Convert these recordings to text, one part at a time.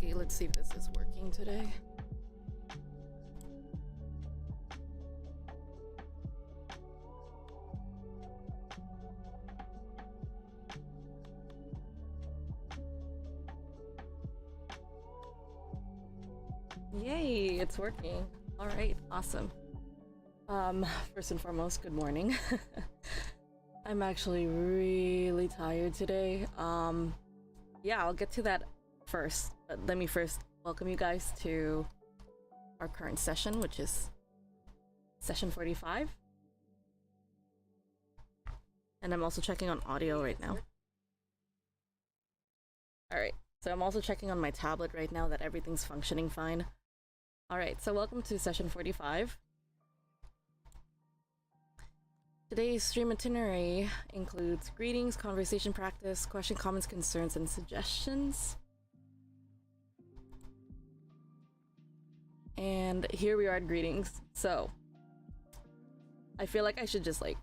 Okay, let's see if this is working today. Yay, it's working. All right, awesome. First and foremost, good morning. I'm actually really tired today. Yeah, I'll get to that first, but let me first welcome you guys to our current session, which is session 45. And I'm also checking on audio right now. Alright, so I'm also checking on my tablet right now that everything's functioning fine. Alright, so welcome to session 45. Today's stream itinerary includes greetings, conversation practice, question, comments, concerns, and suggestions. And here we are at greetings. So, I feel like I should just like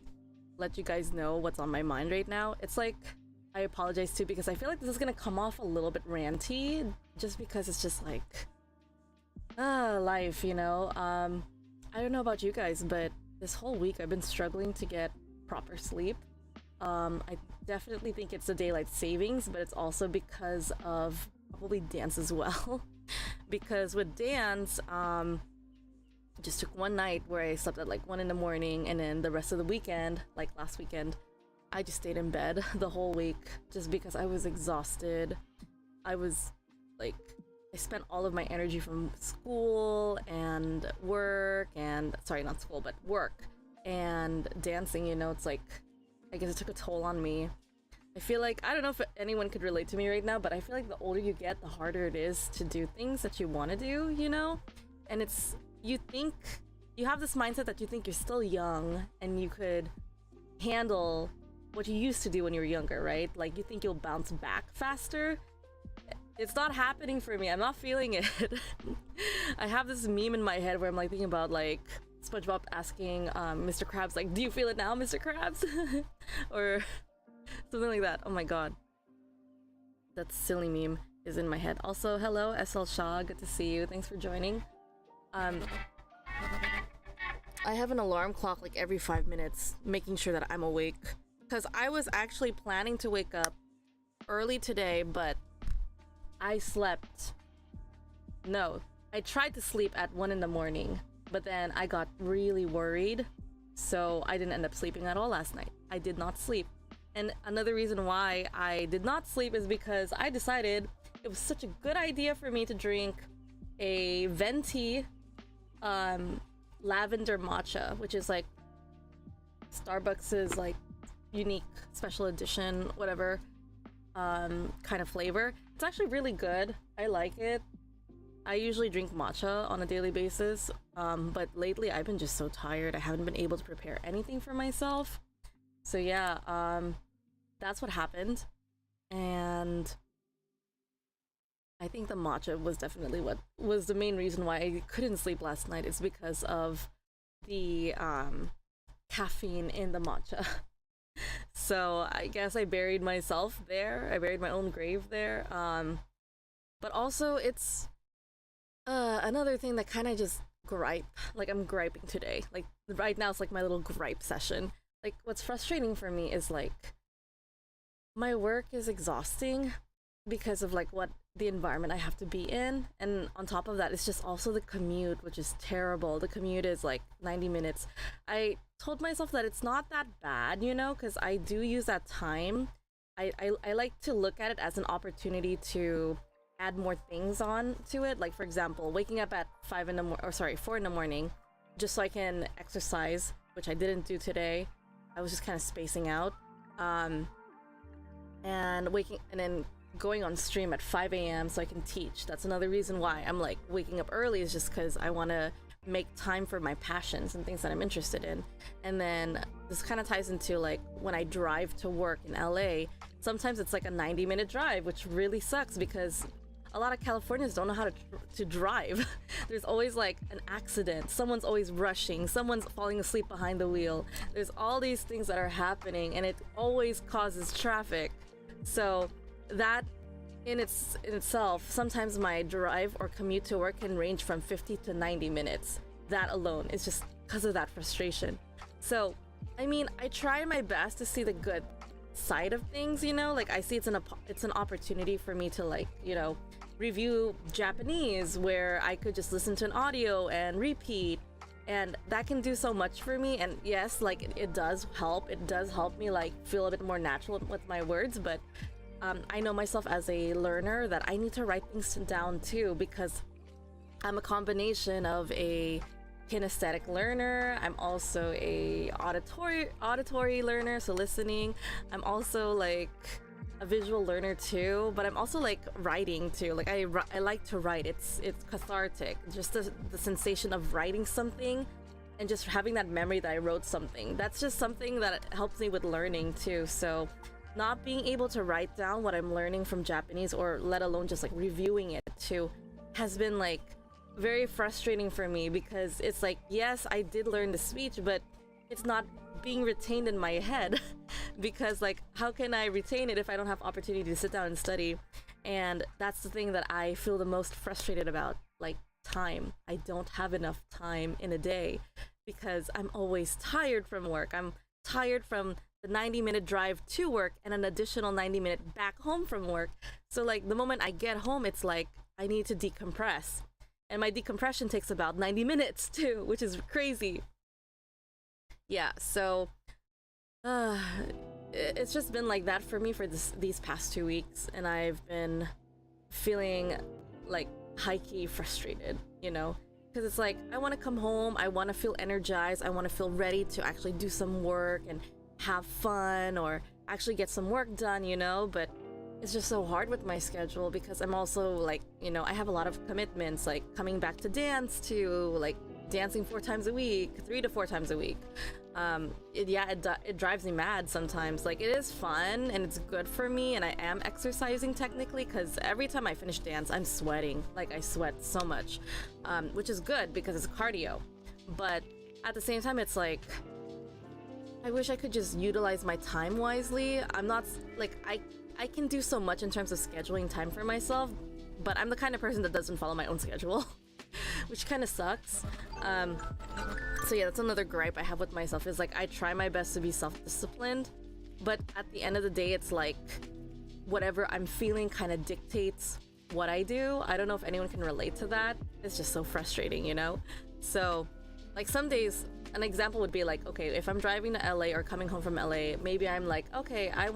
let you guys know what's on my mind right now. It's like, I apologize too because I feel like this is gonna come off a little bit ranty just because it's just like, life, you know? I don't know about you guys, but this whole week I've been struggling to get proper sleep. I definitely think it's the daylight savings, but it's also because of probably dance as well. Because with dance, just took one night where I slept at like 1 in the morning, and then the rest of the weekend, like last weekend, I just stayed in bed the whole week just because I was exhausted. I was like, I spent all of my energy from school and work and, sorry, not school, but work and dancing, you know, it's like, I guess it took a toll on me. I feel like, I don't know if anyone could relate to me right now, but I feel like the older you get, the harder it is to do things that you want to do, you know? And it's, you think, you have this mindset that you think you're still young and you could handle what you used to do when you were younger, right? Like, you think you'll bounce back faster. It's not happening for me. I'm not feeling it. I have this meme in my head where I'm like thinking about like SpongeBob asking Mr. Krabs, like, do you feel it now, Mr. Krabs? Or something like that. Oh my god. That silly meme is in my head. Also, hello, SL Shah. Good to see you. Thanks for joining. I have an alarm clock like every 5 minutes, making sure that I'm awake. Because I was actually planning to wake up early today, but I slept. No, I tried to sleep at 1 in the morning, but then I got really worried, so I didn't end up sleeping at all last night. I did not sleep. And another reason why I did not sleep is because I decided it was such a good idea for me to drink a venti lavender matcha, which is like Starbucks's like unique special edition, whatever kind of flavor. It's actually really good. I like it. I usually drink matcha on a daily basis, but lately I've been just so tired. I haven't been able to prepare anything for myself. So yeah, that's what happened. And I think the matcha was definitely what was the main reason why I couldn't sleep last night. Is because of the caffeine in the matcha. So I guess I buried myself there. I buried my own grave there. But also it's another thing that kind of just gripe. Like, I'm griping today. Like, right now it's like my little gripe session. Like, what's frustrating for me is like my work is exhausting because of like what the environment I have to be in, and on top of that it's just also the commute, which is terrible. The commute is like 90 minutes. I told myself that it's not that bad, you know, because I do use that time. I like to look at it as an opportunity to add more things on to it, like for example waking up at 4 in the morning just so I can exercise, which I didn't do today. I was just kind of spacing out, and then going on stream at 5 a.m. so I can teach. That's another reason why I'm like waking up early, is just because I want to make time for my passions and things that I'm interested in. And then this kind of ties into like when I drive to work in LA, sometimes it's like a 90-minute drive, which really sucks because a lot of Californians don't know how to drive. There's always like an accident, someone's always rushing, someone's falling asleep behind the wheel. There's all these things that are happening and it always causes traffic. So that in itself, sometimes my drive or commute to work can range from 50 to 90 minutes. That alone is just because of that frustration. So, I mean, I try my best to see the good side of things, you know? Like, I see it's an opportunity for me to, like, you know, review Japanese where I could just listen to an audio and repeat, and that can do so much for me. And yes, like, it does help. It does help me, like, feel a bit more natural with my words, but I know myself as a learner that I need to write things down too, because I'm a combination of a kinesthetic learner. I'm also a auditory learner, so listening. I'm also like a visual learner too, but I'm also like writing too. Like I like to write. It's cathartic. Just the sensation of writing something and just having that memory that I wrote something. That's just something that helps me with learning too. So not being able to write down what I'm learning from Japanese, or let alone just like reviewing it too, has been like very frustrating for me, because it's like, yes, I did learn the speech, but it's not being retained in my head because like, how can I retain it if I don't have opportunity to sit down and study? And that's the thing that I feel the most frustrated about, like time. I don't have enough time in a day because I'm always tired from work. I'm tired from the 90-minute drive to work and an additional 90-minute back home from work. So like the moment I get home, it's like I need to decompress. And my decompression takes about 90 minutes too, which is crazy. Yeah, so it's just been like that for me for these past 2 weeks, and I've been feeling like high-key frustrated, you know? Because it's like, I want to come home, I want to feel energized, I want to feel ready to actually do some work and have fun or actually get some work done, you know? But it's just so hard with my schedule because I'm also like, you know, I have a lot of commitments, like coming back to dance, to like dancing 4 times a week, 3 to 4 times a week. It drives me mad sometimes. Like, it is fun and it's good for me, and I am exercising technically, because every time I finish dance, I'm sweating. Like, I sweat so much, which is good because it's cardio. But at the same time, it's like, I wish I could just utilize my time wisely. I'm not like, I can do so much in terms of scheduling time for myself, but I'm the kind of person that doesn't follow my own schedule, which kind of sucks. So yeah, that's another gripe I have with myself, is like, I try my best to be self-disciplined, but at the end of the day, it's like whatever I'm feeling kind of dictates what I do. I don't know if anyone can relate to that. It's just so frustrating, you know? So like some days, an example would be like, okay, if I'm driving to LA or coming home from LA, maybe I'm like, okay, I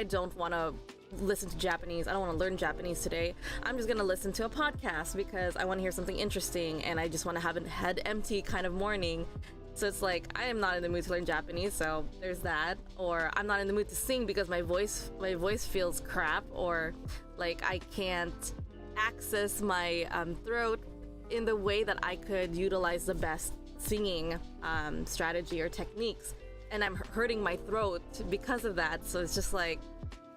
don't want to listen to Japanese. I don't want to learn Japanese today. I'm just going to listen to a podcast because I want to hear something interesting and I just want to have a head empty kind of morning. So it's like, I am not in the mood to learn Japanese, so there's that. Or I'm not in the mood to sing because my voice feels crap, or like I can't access my throat in the way that I could utilize the best singing strategy or techniques, and I'm hurting my throat because of that. So it's just like,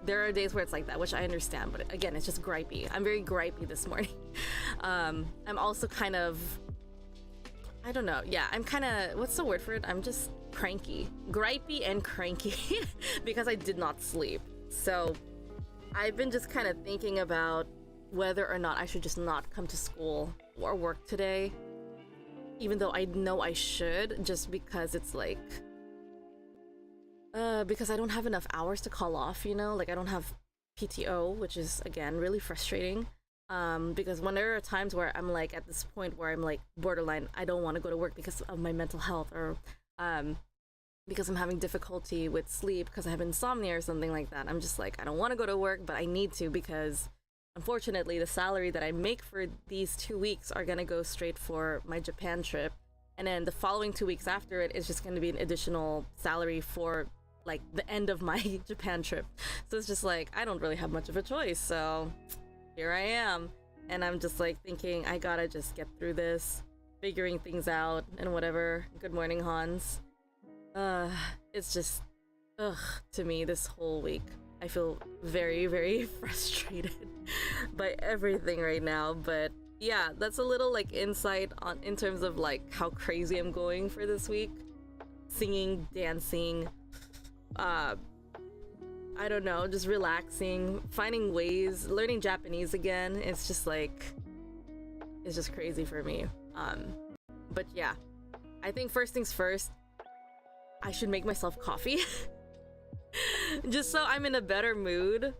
there are days where it's like that, which I understand, but again, it's just gripey. I'm very gripey this morning. I'm also kind of, I don't know, yeah, I'm kind of, what's the word for it? I'm just cranky, gripey and cranky because I did not sleep. So I've been just kind of thinking about whether or not I should just not come to school or work today, even though I know I should, just because it's like, because I don't have enough hours to call off, you know? Like, I don't have PTO, which is, again, really frustrating. Because when there are times where I'm like at this point where I'm like borderline, I don't want to go to work because of my mental health, or because I'm having difficulty with sleep because I have insomnia or something like that. I'm just like, I don't want to go to work, but I need to, because unfortunately, the salary that I make for these 2 weeks are going to go straight for my Japan trip. And then the following 2 weeks after it is just going to be an additional salary for like the end of my Japan trip. So it's just like, I don't really have much of a choice. So here I am. And I'm just like thinking, I gotta just get through this, figuring things out and whatever. Good morning, Hans. It's just, to me, this whole week. I feel very, very frustrated by everything right now. But yeah, that's a little like insight on in terms of like how crazy I'm going for this week. Singing, dancing, I don't know, just relaxing, finding ways, learning Japanese again. It's just like, it's just crazy for me. But yeah, I think first things first, I should make myself coffee. Just so I'm in a better mood.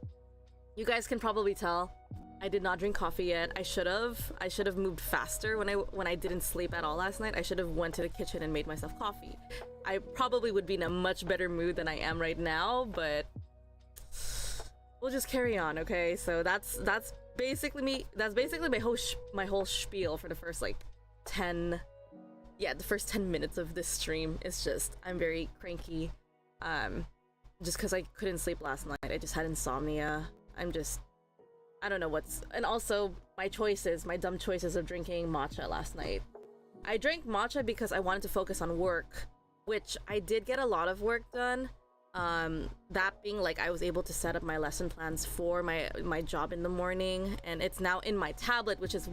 You guys can probably tell I did not drink coffee yet. I should have moved faster when I didn't sleep at all last night. I should have went to the kitchen and made myself coffee. I probably would be in a much better mood than I am right now, but we'll just carry on, okay? So that's basically me. That's basically my whole spiel for the first like 10 the first 10 minutes of this stream. It's just I'm very cranky. Just because I couldn't sleep last night. I just had insomnia. I don't know what's... And also, my dumb choices of drinking matcha last night. I drank matcha because I wanted to focus on work, which I did get a lot of work done. That being like I was able to set up my lesson plans for my job in the morning, and it's now in my tablet, which is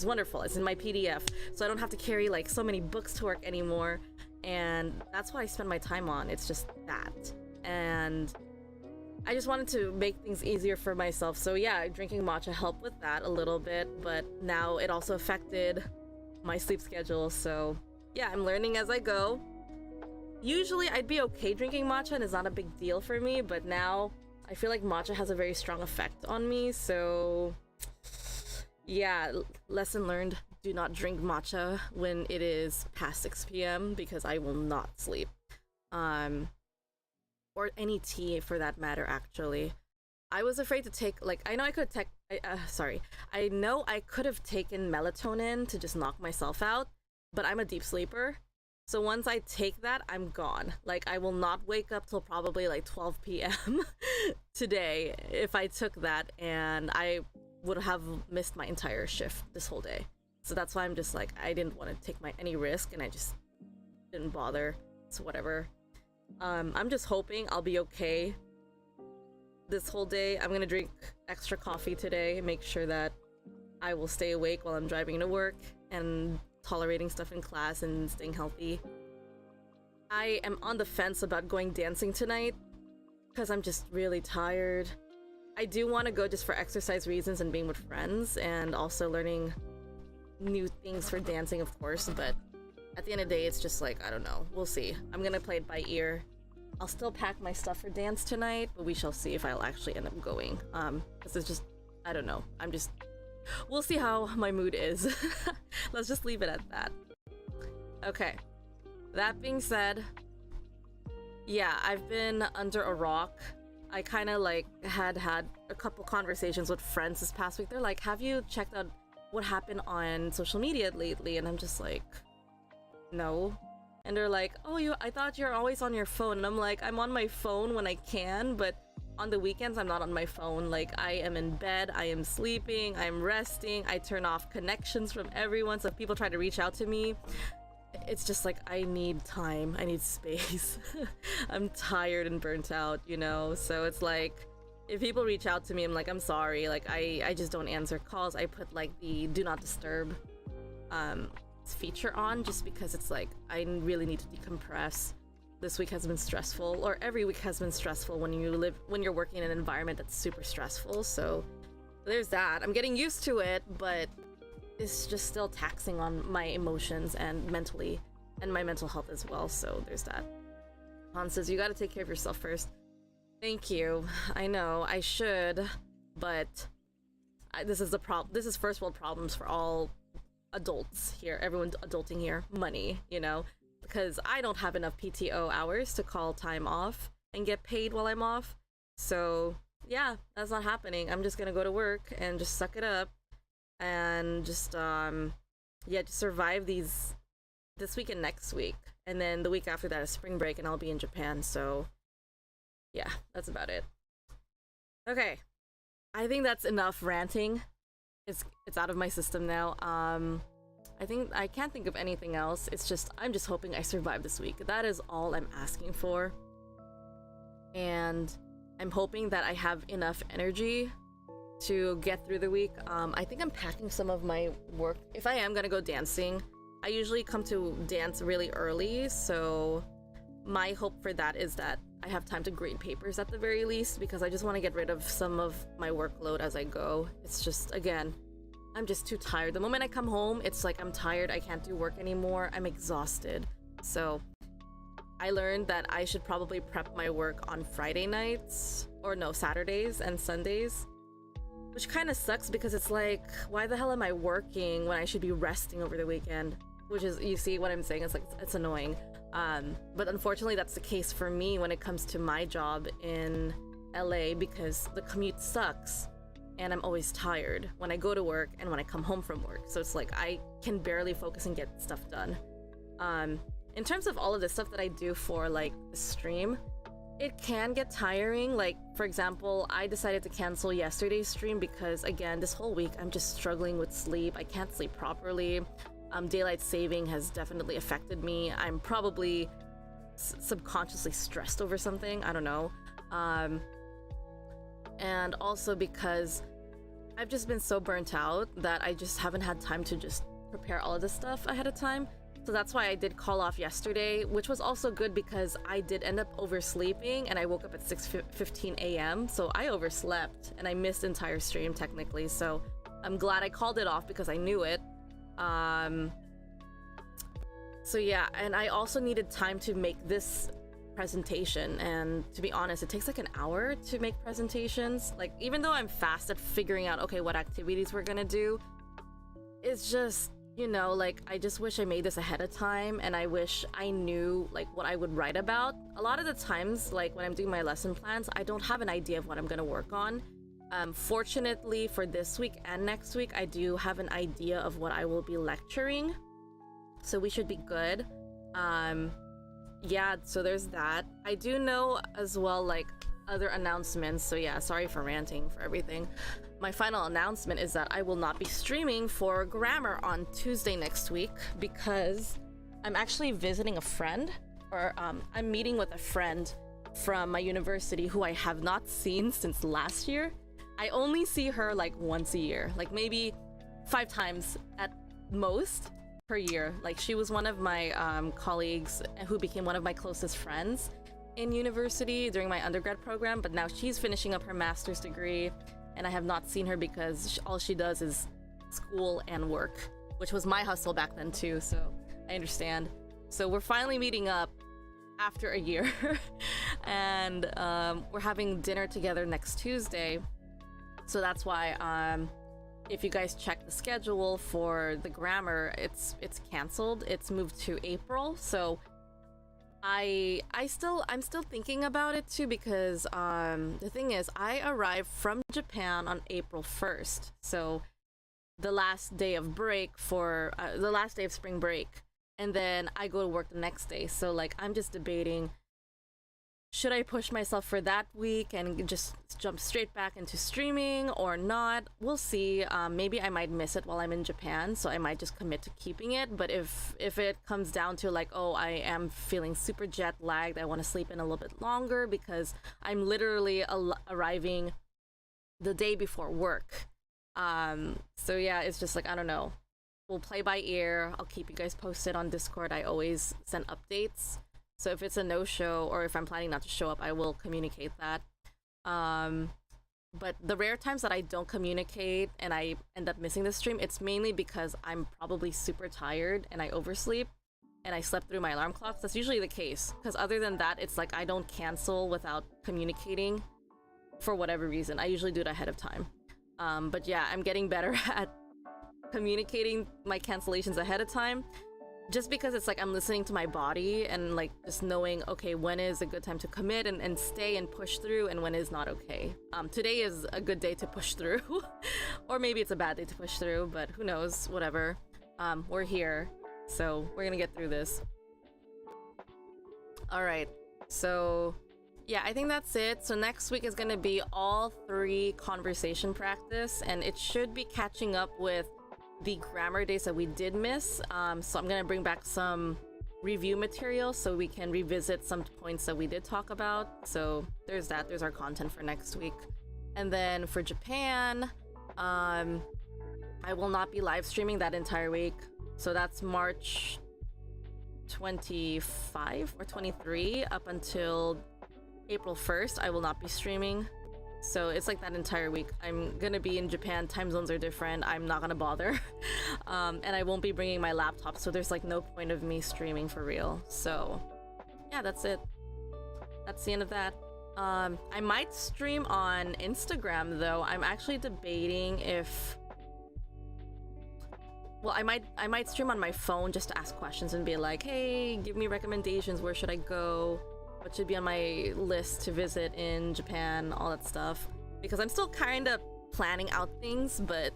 wonderful. It's in my PDF, so I don't have to carry like so many books to work anymore, and that's what I spend my time on. It's just that. And I just wanted to make things easier for myself. So yeah, drinking matcha helped with that a little bit, but now it also affected my sleep schedule. So yeah, I'm learning as I go. Usually I'd be okay drinking matcha and it's not a big deal for me, but now I feel like matcha has a very strong effect on me. So yeah, lesson learned, do not drink matcha when it is past 6 p.m. because I will not sleep. Or any tea for that matter, actually. I was afraid to take, like, I know I could I know I could have taken melatonin to just knock myself out, but I'm a deep sleeper. So once I take that, I'm gone. Like, I will not wake up till probably like 12 p.m. today if I took that, and I would have missed my entire shift this whole day. So that's why I'm just like, I didn't want to take any risk, and I just didn't bother. So whatever. I'm just hoping I'll be okay this whole day. I'm gonna drink extra coffee today, make sure that I will stay awake while I'm driving to work and tolerating stuff in class and staying healthy. I am on the fence about going dancing tonight because I'm just really tired. I do want to go just for exercise reasons and being with friends, and also learning new things for dancing, of course, but at the end of the day, it's just like, I don't know. We'll see. I'm gonna play it by ear. I'll still pack my stuff for dance tonight, but we shall see if I'll actually end up going. Because it's just, I don't know. We'll see how my mood is. Let's just leave it at that. Okay. That being said, yeah, I've been under a rock. I kind of like had a couple conversations with friends this past week. They're like, have you checked out what happened on social media lately? And I'm just like, no. And they're like, oh, I thought you're always on your phone. And I'm like, I'm on my phone when I can, but on the weekends I'm not on my phone. Like, I am in bed, I am sleeping, I'm resting, I turn off connections from everyone. So if people try to reach out to me, it's just like, I need time, I need space. I'm tired and burnt out, you know? So it's like, if people reach out to me, I'm like, I'm sorry, like I just don't answer calls. I put like the do not disturb feature on, just because it's like, I really need to decompress. This week has been stressful, or every week has been stressful when you're working in an environment that's super stressful. So there's that. I'm getting used to it, but it's just still taxing on my emotions and mentally, and my mental health as well. So there's that. Han says, you gotta take care of yourself first. Thank you. I know I should, but this is the problem. This is first world problems for all adults here. Everyone adulting here. Money, you know, because I don't have enough PTO hours to call time off and get paid while I'm off. So yeah, that's not happening. I'm just gonna go to work and just suck it up and just just survive this week and next week, and then the week after that is spring break and I'll be in Japan. So yeah, that's about it. Okay, I think that's enough ranting. It's out of my system now. I think I can't think of anything else. It's just, I'm just hoping I survive this week. That is all I'm asking for. And I'm hoping that I have enough energy to get through the week. I think I'm packing some of my work. If I am gonna go dancing, I usually come to dance really early, so my hope for that is that I have time to grade papers at the very least, because I just want to get rid of some of my workload as I go. It's just, again, I'm just too tired. The moment I come home, it's like I'm tired, I can't do work anymore, I'm exhausted. So I learned that I should probably prep my work on Friday nights, or no, Saturdays and Sundays, which kind of sucks because it's like, why the hell am I working when I should be resting over the weekend? Which is, you see what I'm saying? It's like, it's annoying. But unfortunately, that's the case for me when it comes to my job in LA, because the commute sucks and I'm always tired when I go to work and when I come home from work. So it's like I can barely focus and get stuff done. In terms of all of the stuff that I do for like the stream, it can get tiring. Like, for example, I decided to cancel yesterday's stream because, again, this whole week I'm just struggling with sleep. I can't sleep properly. Daylight saving has definitely affected me. I'm probably subconsciously stressed over something. I don't know. And also because I've just been so burnt out that I just haven't had time to just prepare all of this stuff ahead of time. So that's why I did call off yesterday, which was also good because I did end up oversleeping and I woke up at 6:15 a.m. So I overslept and I missed the entire stream technically. So I'm glad I called it off because I knew it. So yeah, and I also needed time to make this presentation, and to be honest, it takes like an hour to make presentations. Like, even though I'm fast at figuring out, okay, what activities we're gonna do, it's just, you know, like, I just wish I made this ahead of time, and I wish I knew like what I would write about. A lot of the times, like when I'm doing my lesson plans, I don't have an idea of what I'm gonna work on. Fortunately for this week and next week, I do have an idea of what I will be lecturing, so we should be good. Yeah, so there's that. I do know as well, like, other announcements, so yeah, sorry for ranting for everything. My final announcement is that I will not be streaming for grammar on Tuesday next week because I'm actually visiting a friend, or I'm meeting with a friend from my university who I have not seen since last year. I only see her like once a year, like maybe 5 times at most per year. Like, she was one of my colleagues who became one of my closest friends in university during my undergrad program, but now she's finishing up her master's degree and I have not seen her because all she does is school and work, which was my hustle back then too, so I understand. So we're finally meeting up after a year and we're having dinner together next Tuesday. So that's why if you guys check the schedule for the grammar, it's canceled. It's moved to April. So I'm still thinking about it too, because the thing is, I arrived from Japan on April 1st. So the last day of break for the last day of spring break, and then I go to work the next day. So like, I'm just debating, should I push myself for that week and just jump straight back into streaming or not? We'll see. Maybe I might miss it while I'm in Japan, so I might just commit to keeping it. But if it comes down to like, oh, I am feeling super jet lagged, I want to sleep in a little bit longer because I'm literally arriving the day before work. So yeah, it's just like, I don't know. We'll play by ear. I'll keep you guys posted on Discord. I always send updates. So if it's a no-show or if I'm planning not to show up, I will communicate that. But the rare times that I don't communicate and I end up missing the stream, it's mainly because I'm probably super tired and I oversleep and I slept through my alarm clocks. That's usually the case, because other than that, it's like I don't cancel without communicating for whatever reason. I usually do it ahead of time. But yeah, I'm getting better at communicating my cancellations ahead of time. Just because it's like I'm listening to my body and like just knowing, okay, when is a good time to commit and stay and push through, and when is not okay. Today is a good day to push through or maybe it's a bad day to push through, but who knows, whatever. We're here, so we're gonna get through this. All right, so yeah, I think that's it. So next week is gonna be all 3 conversation practice, and it should be catching up with the grammar days that we did miss. So I'm gonna bring back some review material so we can revisit some points that we did talk about. So there's that. There's our content for next week. And then for Japan, I will not be live streaming that entire week. So that's March 25 or 23 up until April 1st. I will not be streaming. So it's like that entire week. I'm gonna be in Japan, time zones are different, I'm not gonna bother. And I won't be bringing my laptop, so there's like no point of me streaming for real. So yeah, that's it. That's the end of that. I might stream on Instagram though. I'm actually debating if... Well, I might stream on my phone just to ask questions and be like, hey, give me recommendations, where should I go? What should be on my list to visit in Japan, all that stuff. Because I'm still kind of planning out things, but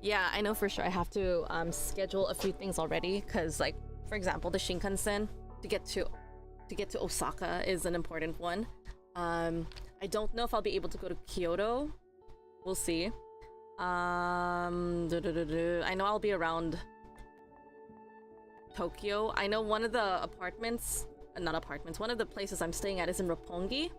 yeah, I know for sure I have to schedule a few things already. Because, like, for example, the Shinkansen to get to Osaka is an important one. I don't know if I'll be able to go to Kyoto. We'll see. I know I'll be around Tokyo. I know one of the one of the places I'm staying at is in Roppongi.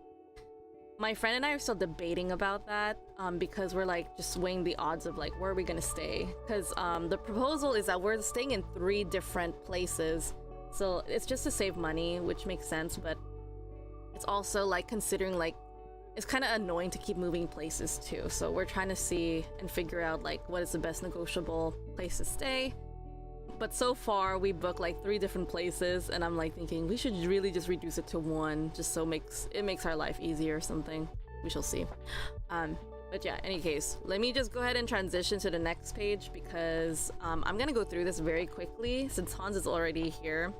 My friend and I are still debating about that because we're like just weighing the odds of like where are we gonna stay, because the proposal is that we're staying in 3 different places, so it's just to save money, which makes sense, but it's also like considering like it's kind of annoying to keep moving places too, so we're trying to see and figure out like what is the best negotiable place to stay. But so far we booked like 3 different places, and I'm like thinking we should really just reduce it to 1, just so it makes our life easier or something. We shall see. But yeah, any case, let me just go ahead and transition to the next page because I'm gonna go through this very quickly since Hans is already here.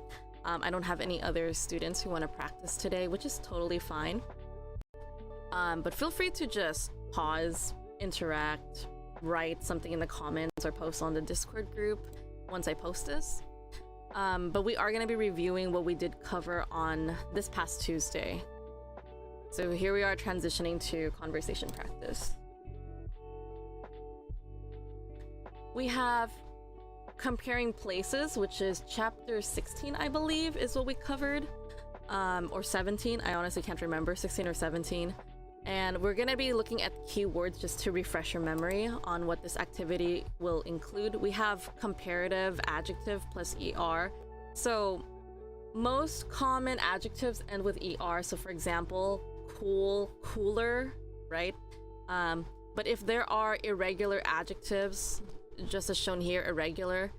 I don't have any other students who want to practice today, which is totally fine. But feel free to just pause, interact, write something in the comments or post on the Discord group once I post this. But we are going to be reviewing what we did cover on this past Tuesday. So here we are transitioning to conversation practice. We have comparing places, which is chapter 16, I believe, is what we covered. Or 17, I honestly can't remember, 16 or 17. And we're going to be looking at keywords just to refresh your memory on what this activity will include. We have comparative adjective plus ER. So most common adjectives end with ER. So for example, cool, cooler, right? But if there are irregular adjectives, just as shown here, irregular,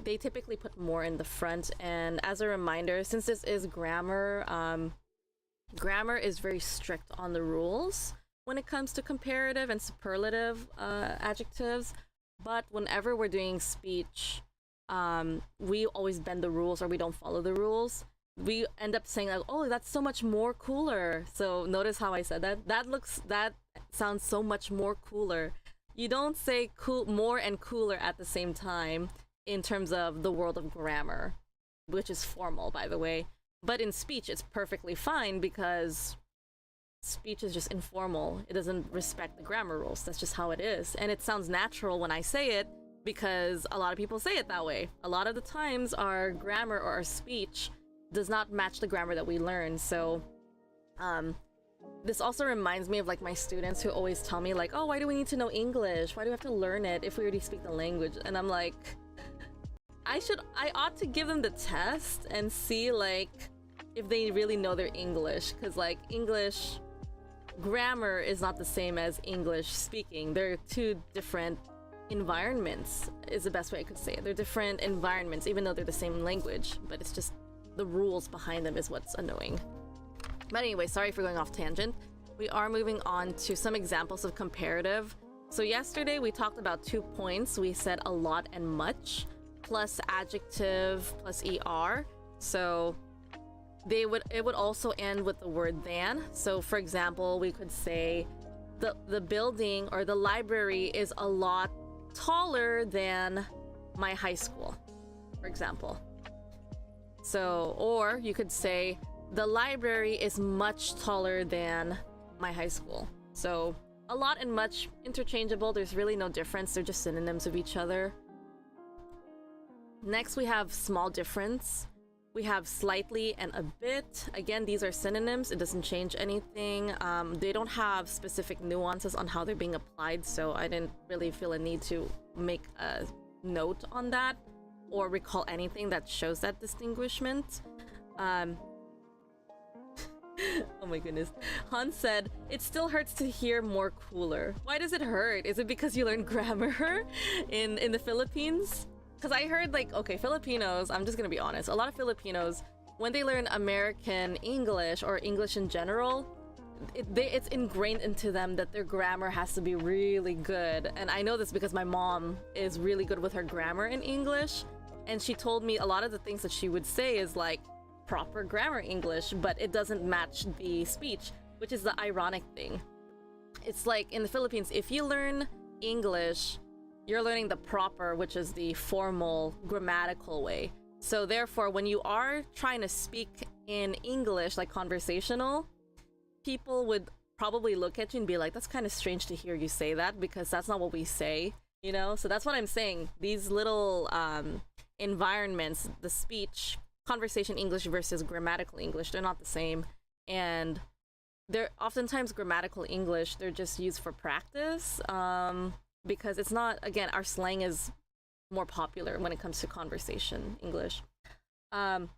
they typically put more in the front. And as a reminder, since this is grammar, grammar is very strict on the rules when it comes to comparative and superlative adjectives, but whenever we're doing speech, we always bend the rules or we don't follow the rules. We end up saying like, oh, that's so much more cooler. So notice how I said that? That sounds so much more cooler. You don't say cool, more and cooler at the same time in terms of the world of grammar, which is formal, by the way. But in speech, it's perfectly fine because speech is just informal. It doesn't respect the grammar rules. That's just how it is. And it sounds natural when I say it because a lot of people say it that way. A lot of the times our grammar or our speech does not match the grammar that we learn. So this also reminds me of like my students who always tell me like, oh, why do we need to know English? Why do we have to learn it if we already speak the language? And I'm like, I ought to give them the test and see like if they really know their English, because like English grammar is not the same as English speaking. They're 2 different environments is the best way I could say it. They're different environments even though they're the same language, but it's just the rules behind them is what's annoying. But anyway, sorry for going off tangent. We are moving on to some examples of comparative. So yesterday we talked about 2 points. We said a lot and much plus adjective plus ER. So it would also end with the word than. So for example, we could say the building or the library is a lot taller than my high school, for example. So, or you could say the library is much taller than my high school. So a lot and much interchangeable. There's really no difference. They're just synonyms of each other. Next, we have small difference. We have slightly and a bit. Again, these are synonyms. It doesn't change anything. They don't have specific nuances on how they're being applied, so I didn't really feel a need to make a note on that. or recall anything that shows that distinguishment. Oh my goodness. Han said, it still hurts to hear more cooler. Why does it hurt? Is it because you learned grammar in the Philippines? Because I heard, like, okay, Filipinos, I'm just gonna be honest, a lot of Filipinos, when they learn American English or English in general, it's ingrained into them that their grammar has to be really good. And I know this because my mom is really good with her grammar in English, and she told me a lot of the things that she would say is like proper grammar English, but it doesn't match the speech, which is the ironic thing. It's like in the Philippines, if you learn English, you're learning the proper, which is the formal grammatical way. So therefore, when you are trying to speak in English, like conversational, people would probably look at you and be like, that's kind of strange to hear you say that, because that's not what we say, you know? So that's what I'm saying. These little environments, the speech, conversation English versus grammatical English, they're not the same. And they're oftentimes grammatical English, they're just used for practice, because it's not, again, our slang is more popular when it comes to conversation English. Han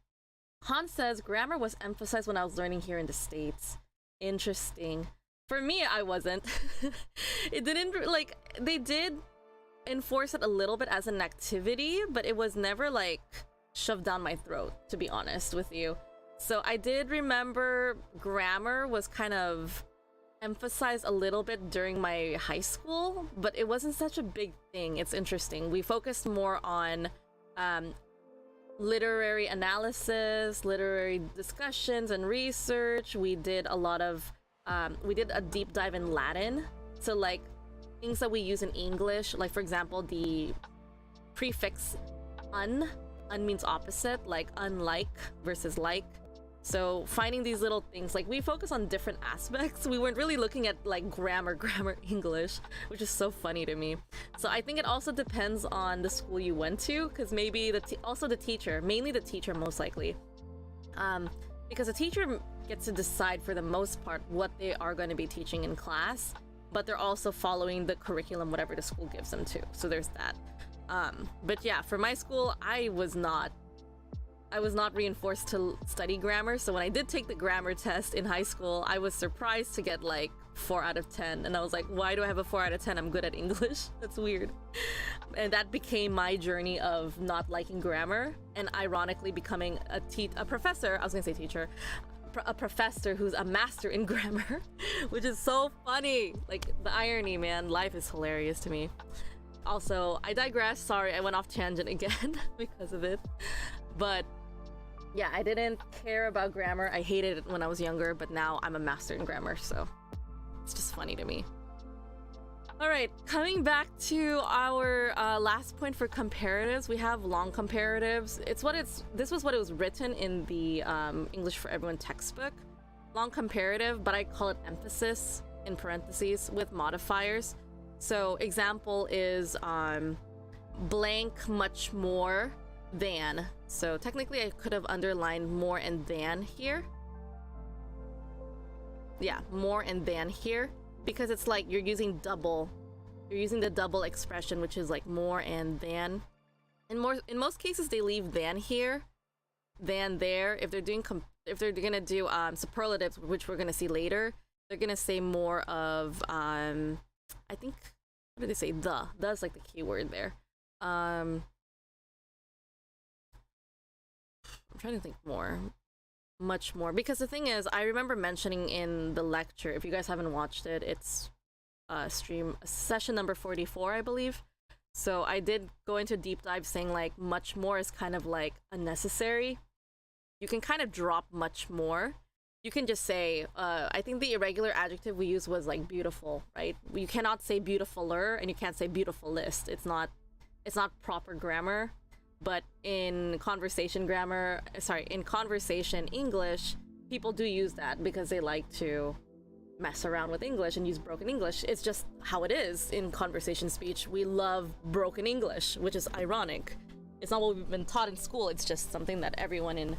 says, grammar was emphasized when I was learning here in the States. Interesting. For me, I wasn't. It didn't, like, they did enforce it a little bit as an activity, but it was never, like, shoved down my throat, to be honest with you. So I did remember grammar was kind of emphasized a little bit during my high school, but it wasn't such a big thing. It's interesting. We focused more on literary analysis, literary discussions and research. We did a lot of we did a deep dive in Latin, so like things that we use in English, like for example the prefix un means opposite, like unlike versus like. So finding these little things, like we focus on different aspects. We weren't really looking at like grammar English, which is so funny to me. So I think it also depends on the school you went to, because maybe also the teacher, mainly the teacher most likely. Because the teacher gets to decide for the most part what they are going to be teaching in class, but they're also following the curriculum, whatever the school gives them to. So there's that. But yeah, for my school, I was not reinforced to study grammar. So when I did take the grammar test in high school, I was surprised to get like 4 out of 10. And I was like, why do I have a 4 out of 10? I'm good at English. That's weird. And that became my journey of not liking grammar and ironically becoming a professor. I was gonna say teacher. A professor who's a master in grammar, which is so funny. Like the irony, man. Life is hilarious to me. Also, I digress. Sorry, I went off tangent again because of it. But yeah, I didn't care about grammar. I hated it when I was younger, but now I'm a master in grammar, so it's just funny to me. All right, coming back to our last point for comparatives, we have long comparatives. This was what it was written in the English for Everyone textbook. Long comparative, but I call it emphasis in parentheses with modifiers. So example is blank much more than. So technically I could have underlined more and than here. Yeah, more and than here, because it's like you're using the double expression, which is like more and than. In most cases they leave than here, than there. If they're gonna do superlatives, which we're gonna see later, they're gonna say more of I think, what did they say? That's like the key word there. I'm trying to think much more, because the thing is, I remember mentioning in the lecture, if you guys haven't watched it, it's session number 44, I believe. So I did go into deep dive saying like much more is kind of like unnecessary. You can kind of drop much more. You can just say, I think the irregular adjective we used was like beautiful, right? You cannot say beautifuler and you can't say beautifulest. It's not proper grammar. But in conversation English, people do use that because they like to mess around with English and use broken English. It's just how it is in conversation speech. We love broken English, which is ironic. It's not what we've been taught in school. It's just something that everyone in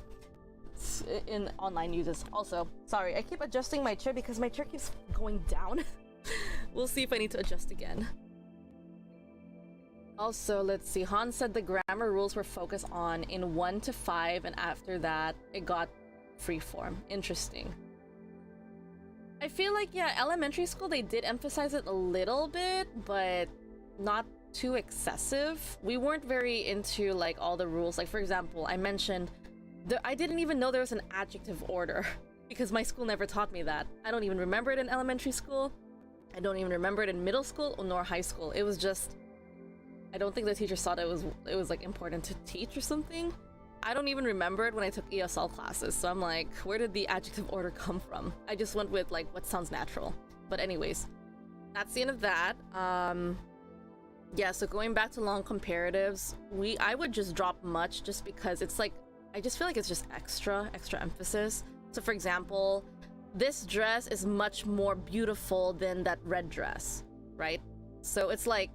online uses. Also, sorry, I keep adjusting my chair because my chair keeps going down. We'll see if I need to adjust again. Also, let's see. Han said the grammar rules were focused on in 1 to 5, and after that, it got freeform. Interesting. I feel like, yeah, elementary school, they did emphasize it a little bit, but not too excessive. We weren't very into, like, all the rules. Like, for example, I mentioned, I didn't even know there was an adjective order because my school never taught me that. I don't even remember it in elementary school. I don't even remember it in middle school nor high school. It was just, I don't think the teachers thought it was like important to teach or something. I don't even remember it when I took ESL classes, so I'm like, where did the adjective order come from? I just went with like what sounds natural. But anyways, that's the end of that. Yeah, so going back to long comparatives, I would just drop much just because it's like, I just feel like it's just extra emphasis. So for example, this dress is much more beautiful than that red dress, right? So it's like,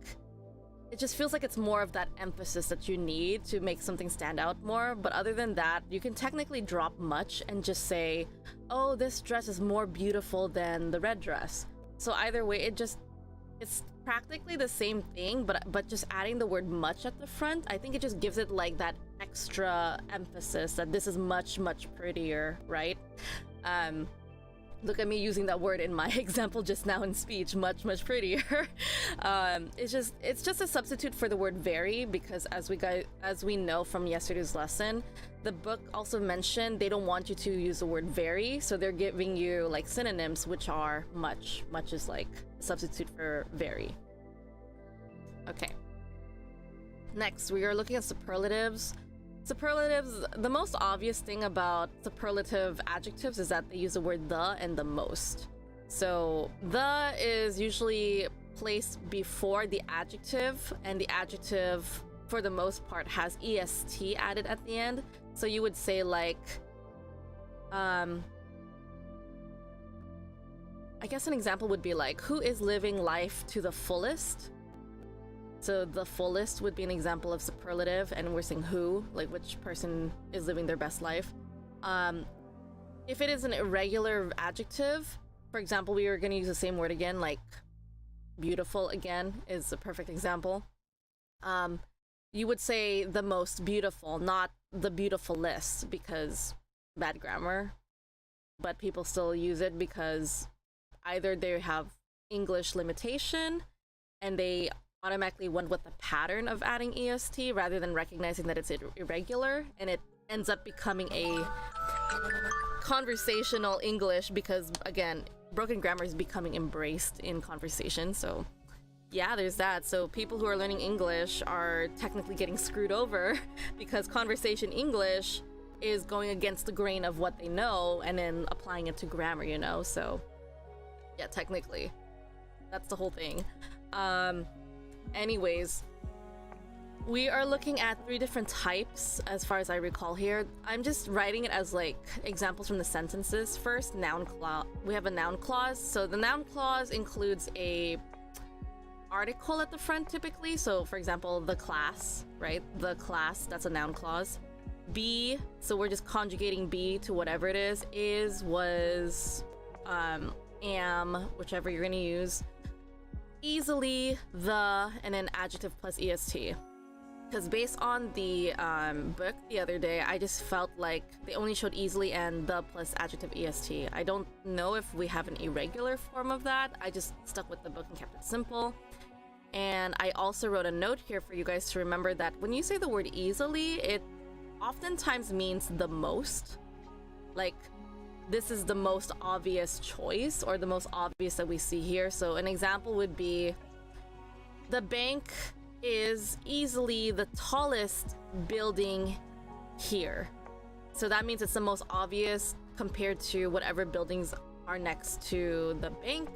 it just feels like it's more of that emphasis that you need to make something stand out more. But other than that, you can technically drop much and just say, oh, this dress is more beautiful than the red dress. So either way, it's practically the same thing, but just adding the word much at the front, I think it just gives it like that extra emphasis that this is much prettier, right? Look at me using that word in my example just now in speech, much prettier. It's just a substitute for the word very, because as we know from yesterday's lesson, the book also mentioned they don't want you to use the word very, so they're giving you like synonyms, which are much. Much is like a substitute for very. Okay. Next, we are looking at superlatives. Superlatives, the most obvious thing about superlative adjectives is that they use the word the and the most. So the is usually placed before the adjective, and the adjective for the most part has est added at the end. So you would say like, I guess an example would be like, who is living life to the fullest? So the fullest would be an example of superlative, and we're saying who, like which person is living their best life. If it is an irregular adjective, for example, we are going to use the same word again, like beautiful again is a perfect example. You would say the most beautiful, not the beautiful list, because bad grammar, but people still use it because either they have English limitation and they automatically went with the pattern of adding est rather than recognizing that it's irregular, and it ends up becoming a conversational English because, again, broken grammar is becoming embraced in conversation. So yeah, there's that. So people who are learning English are technically getting screwed over because conversation English is going against the grain of what they know and then applying it to grammar, you know? So yeah, technically that's the whole thing. Anyways, we are looking at 3 different types as far as I recall here. I'm just writing it as like examples from the sentences. First, noun clause. We have a noun clause. So the noun clause includes a article at the front typically. So for example, the class, right? The class, that's a noun clause. Be, so we're just conjugating be to whatever it is, was, am, whichever you're gonna use. Easily, the, and then adjective plus est. Because based on the book the other day, I just felt like they only showed easily and the plus adjective est. I don't know if we have an irregular form of that. I just stuck with the book and kept it simple. And I also wrote a note here for you guys to remember that when you say the word easily, it oftentimes means the most. Like, this is the most obvious choice or the most obvious that we see here. So an example would be, the bank is easily the tallest building here. So that means it's the most obvious compared to whatever buildings are next to the bank.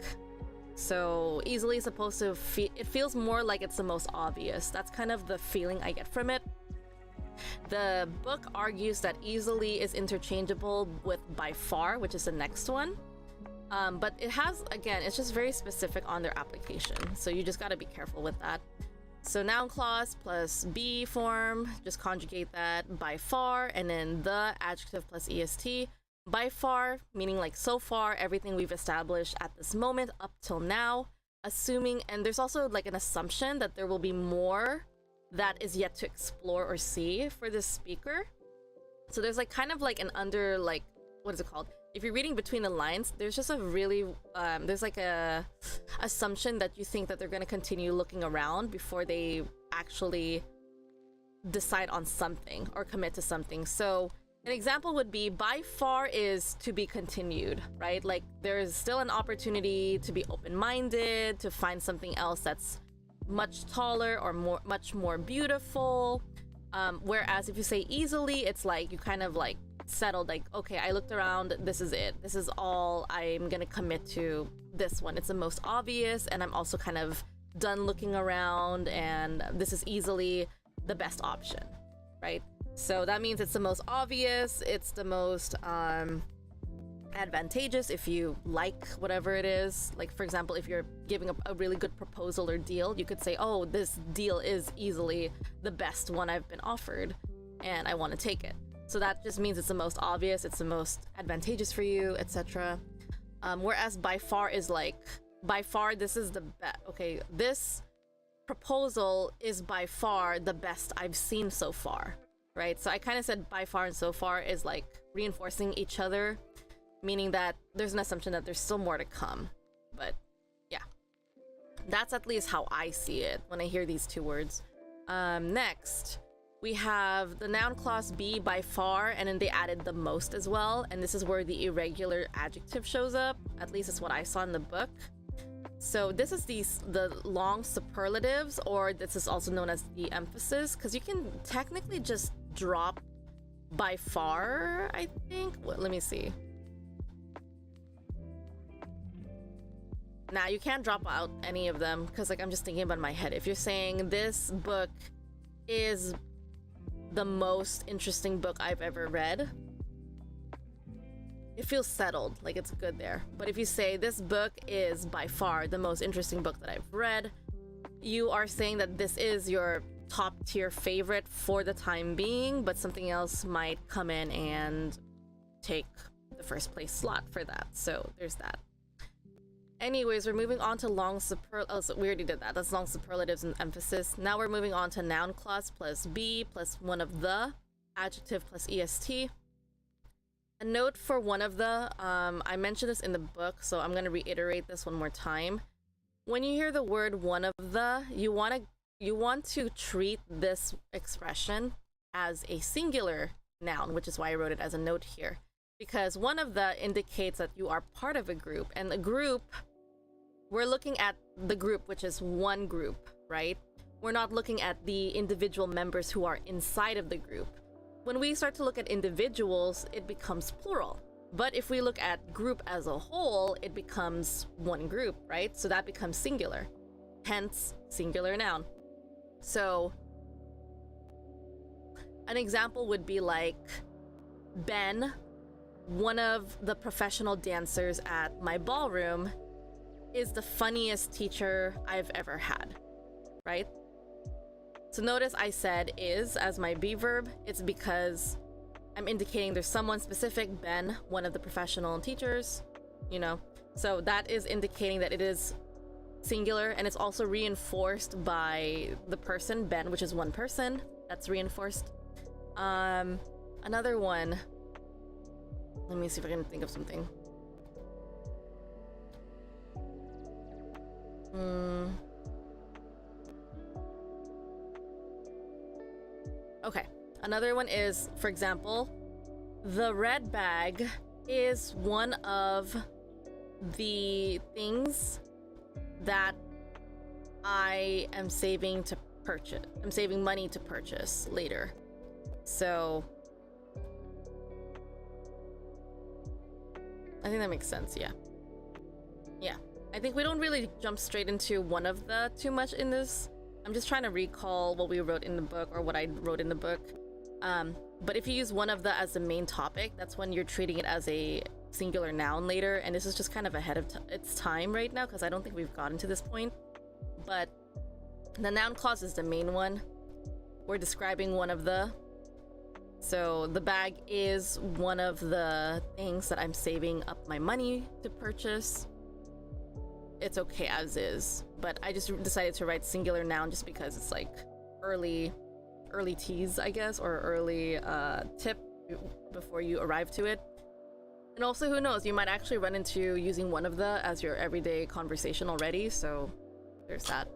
So easily is supposed to it feels more like it's the most obvious. That's kind of the feeling I get from it. The book argues that easily is interchangeable with by far, which is the next one. But it has, again, it's just very specific on their application. So you just got to be careful with that. So noun clause plus be form, just conjugate that by far, and then the adjective plus est. By far, meaning like so far, everything we've established at this moment up till now, assuming, and there's also like an assumption that there will be more that is yet to explore or see for this speaker. So there's like kind of like an under, like, what is it called? If you're reading between the lines, there's just a really there's like a assumption that you think that they're going to continue looking around before they actually decide on something or commit to something. So an example would be by far is to be continued, right? Like there's still an opportunity to be open-minded, to find something else that's much taller or much more beautiful. Whereas if you say easily, it's like you kind of like settled, like, okay, I looked around, this is it, this is all, I'm gonna commit to this one. It's the most obvious, and I'm also kind of done looking around, and this is easily the best option, right? So that means it's the most obvious, it's the most advantageous if you like whatever it is. Like, for example, if you're giving a really good proposal or deal, you could say, oh, this deal is easily the best one I've been offered, and I want to take it. So that just means it's the most obvious, it's the most advantageous for you, etc. Whereas by far is like, by far this is the best. Okay, this proposal is by far the best I've seen so far, right? So I kind of said by far and so far is like reinforcing each other, meaning that there's an assumption that there's still more to come. But yeah, that's at least how I see it when I hear these two words. Next, we have the noun clause be by far, and then they added the most as well, and this is where the irregular adjective shows up. At least it's what I saw in the book. So this is the long superlatives, or this is also known as the emphasis, because you can technically just drop by far, I think. Let me see. Nah, you can't drop out any of them, because like I'm just thinking about in my head. If you're saying this book is the most interesting book I've ever read, it feels settled, like it's good there. But if you say this book is by far the most interesting book that I've read, you are saying that this is your top tier favorite for the time being, but something else might come in and take the first place slot for that. So there's that. Anyways, we're moving on to long oh, so we already did that. That's long superlatives and emphasis. Now we're moving on to noun clause plus be plus one of the, adjective plus est. A note for one of the, I mentioned this in the book, so I'm going to reiterate this one more time. When you hear the word one of the, you want to treat this expression as a singular noun, which is why I wrote it as a note here. Because one of the indicates that you are part of a group, and the group, we're looking at the group, which is one group, right? We're not looking at the individual members who are inside of the group. When we start to look at individuals, it becomes plural. But if we look at group as a whole, it becomes one group, right? So that becomes singular, hence singular noun. So an example would be like, Ben, one of the professional dancers at my ballroom, is the funniest teacher I've ever had, right? So notice I said is as my be verb. It's because I'm indicating there's someone specific, Ben, one of the professional teachers, you know. So that is indicating that it is singular, and it's also reinforced by the person, Ben, which is one person. That's reinforced. Another one. Let me see if I can think of something. Okay, another one is, for example, the red bag is one of the things that I am saving to purchase. I'm saving money to purchase later. So I think that makes sense, yeah. Yeah, I think we don't really jump straight into one of the too much in this. I'm just trying to recall what we wrote in the book, or what I wrote in the book. But if you use one of the as the main topic, that's when you're treating it as a singular noun later, and this is just kind of ahead of its time right now, because I don't think we've gotten to this point. But the noun clause is the main one. We're describing one of the. So the bag is one of the things that I'm saving up my money to purchase. It's okay as is, but I just decided to write singular noun just because it's like early tease, I guess, or early tip before you arrive to it. And also, who knows, you might actually run into using one of the as your everyday conversation already, so there's that.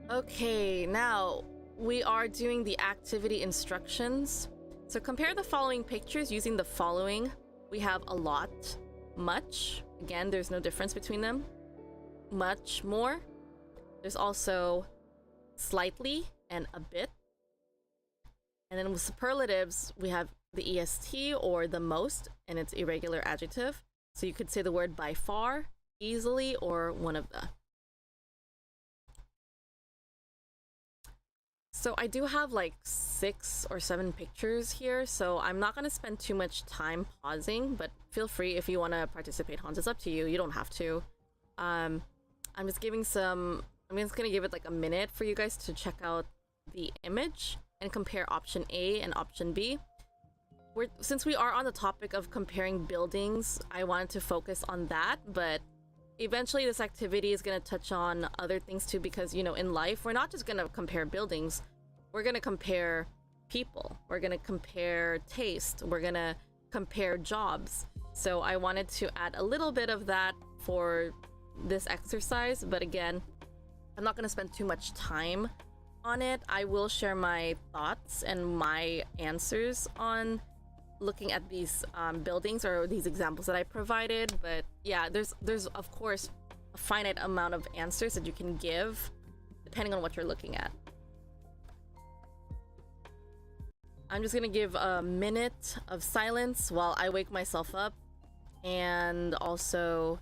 Okay, now we are doing the activity instructions. So compare the following pictures using the following. We have a lot, much. Again, there's no difference between them. Much more. There's also slightly and a bit. And then with superlatives, we have the EST or the most, and it's irregular adjective. So you could say the word by far, easily, or one of the. So I do have like 6 or 7 pictures here, so I'm not going to spend too much time pausing, but feel free if you want to participate, Hans. It's up to you. You don't have to. I'm just going to give it like a minute for you guys to check out the image and compare option A and option B. Since we are on the topic of comparing buildings, I wanted to focus on that, but eventually this activity is going to touch on other things too, because, you know, in life, we're not just going to compare buildings. We're going to compare people. We're going to compare taste. We're going to compare jobs. So I wanted to add a little bit of that for this exercise, but again, I'm not going to spend too much time on it. I will share my thoughts and my answers on looking at these buildings or these examples that I provided, but yeah, there's of course a finite amount of answers that you can give depending on what you're looking at. I'm just gonna give a minute of silence while I wake myself up, and also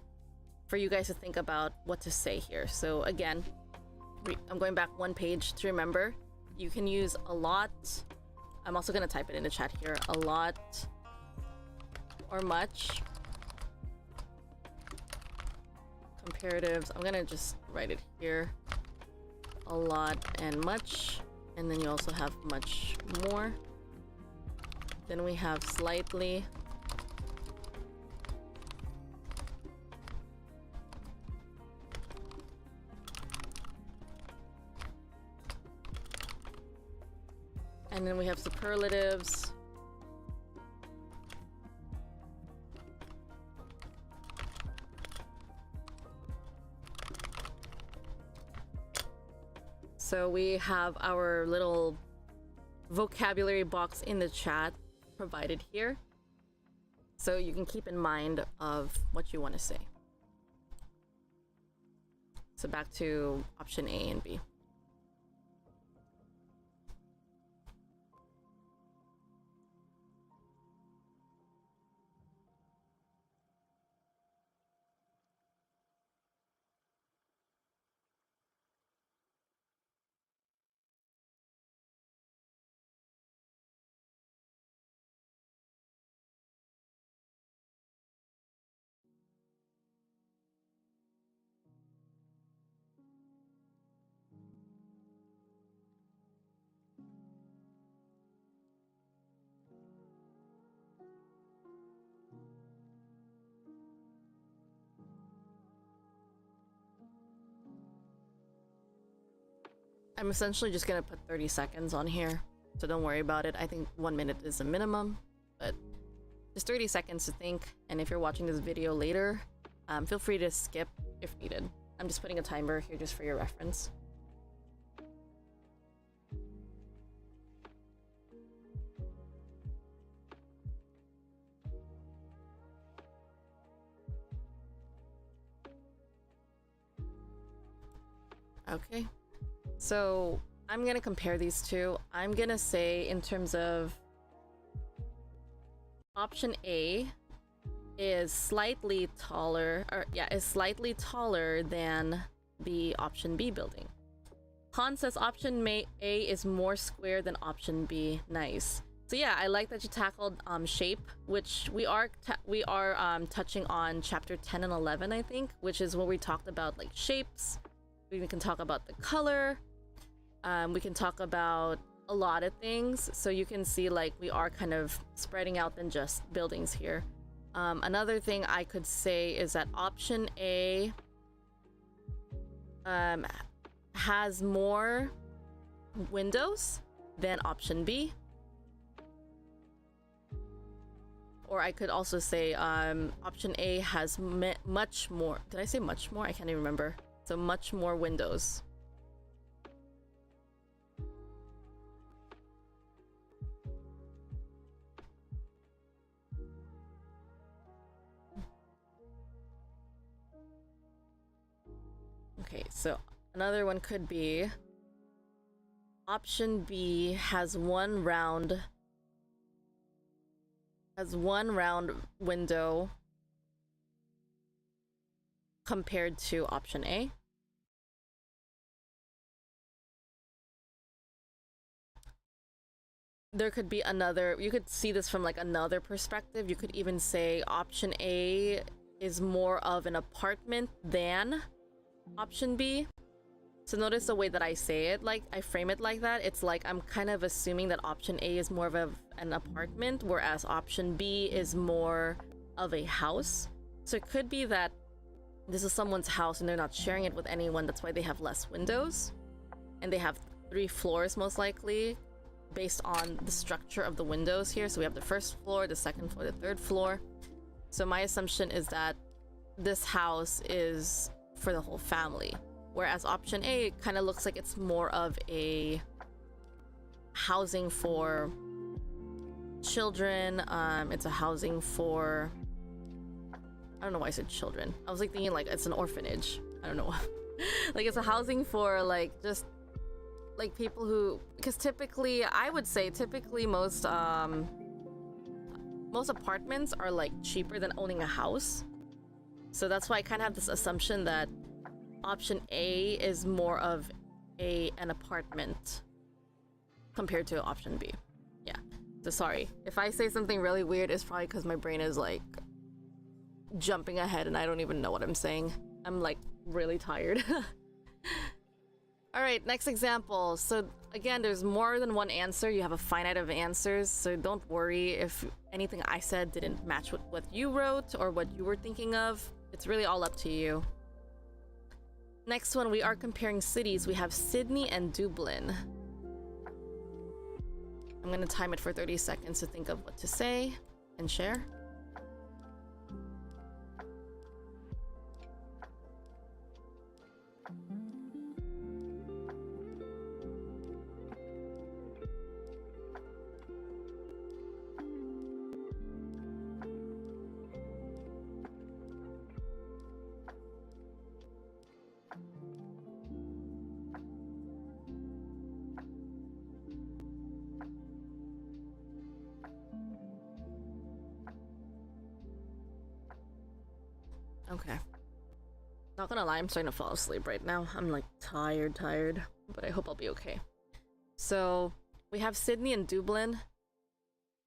for you guys to think about what to say here. So again, I'm going back one page to remember. You can use a lot. I'm also gonna type it in the chat here. A lot or much. Comparatives. I'm gonna just write it here. A lot and much. And then you also have much more. Then we have slightly. And then we have superlatives. So we have our little vocabulary box in the chat provided here, so you can keep in mind of what you want to say. So back to option A and B. I'm essentially just gonna put 30 seconds on here, so don't worry about it. I think 1 minute is a minimum, but just 30 seconds to think. And if you're watching this video later, feel free to skip if needed. I'm just putting a timer here just for your reference. Okay. So I'm gonna compare these two. I'm gonna say in terms of option A is slightly taller, or yeah, is slightly taller than the option B building. Han says option A is more square than option B. Nice. So yeah, I like that you tackled shape, which we are touching on chapter 10 and 11, I think, which is where we talked about like shapes. We can talk about the color. We can talk about a lot of things, so you can see like we are kind of spreading out than just buildings here. Another thing I could say is that option A has more windows than option B. Or I could also say option A has much more. Did I say much more? I can't even remember. So much more windows. Okay, so another one could be option B has one round window compared to option A. There could be another, you could see this from like another perspective. You could even say option A is more of an apartment than option B. So notice the way that I say it, like I frame it like that. It's like I'm kind of assuming that option A is more of an apartment, whereas option B is more of a house. So it could be that this is someone's house and they're not sharing it with anyone. That's why they have less windows. And they have 3 floors most likely based on the structure of the windows here. So we have the first floor, the second floor, the third floor. So my assumption is that this house is for the whole family. Whereas option A kind of looks like it's more of a housing for children. It's a housing for, I don't know why I said children. I was like thinking like it's an orphanage. I don't know. Like it's a housing for like just like people who, because typically I would say typically most apartments are like cheaper than owning a house. So that's why I kind of have this assumption that option A is more of an apartment compared to option B. Yeah. So sorry. If I say something really weird, it's probably because my brain is like jumping ahead and I don't even know what I'm saying. I'm like really tired. Alright, next example. So again, there's more than one answer. You have a finite of answers, so don't worry if anything I said didn't match with what you wrote or what you were thinking of. It's really all up to you. Next one, we are comparing cities. We have Sydney and Dublin. I'm gonna time it for 30 seconds to think of what to say and share. Okay. Not gonna lie, I'm starting to fall asleep right now. I'm like tired, but I hope I'll be okay. So we have Sydney and Dublin.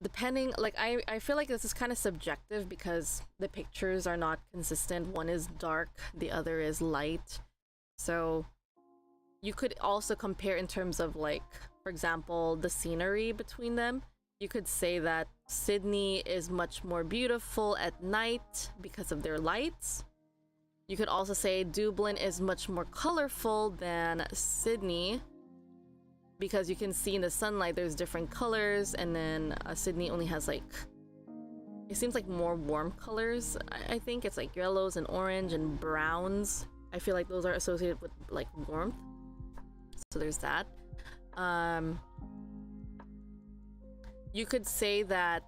Depending, like I feel like this is kind of subjective because the pictures are not consistent. One is dark, the other is light. So you could also compare in terms of like, for example, the scenery between them. You could say that Sydney is much more beautiful at night because of their lights. You could also say Dublin is much more colorful than Sydney because you can see in the sunlight there's different colors, and then Sydney only has like, it seems like more warm colors. I think it's like yellows and orange and browns. I feel like those are associated with like warmth. So there's that. You could say that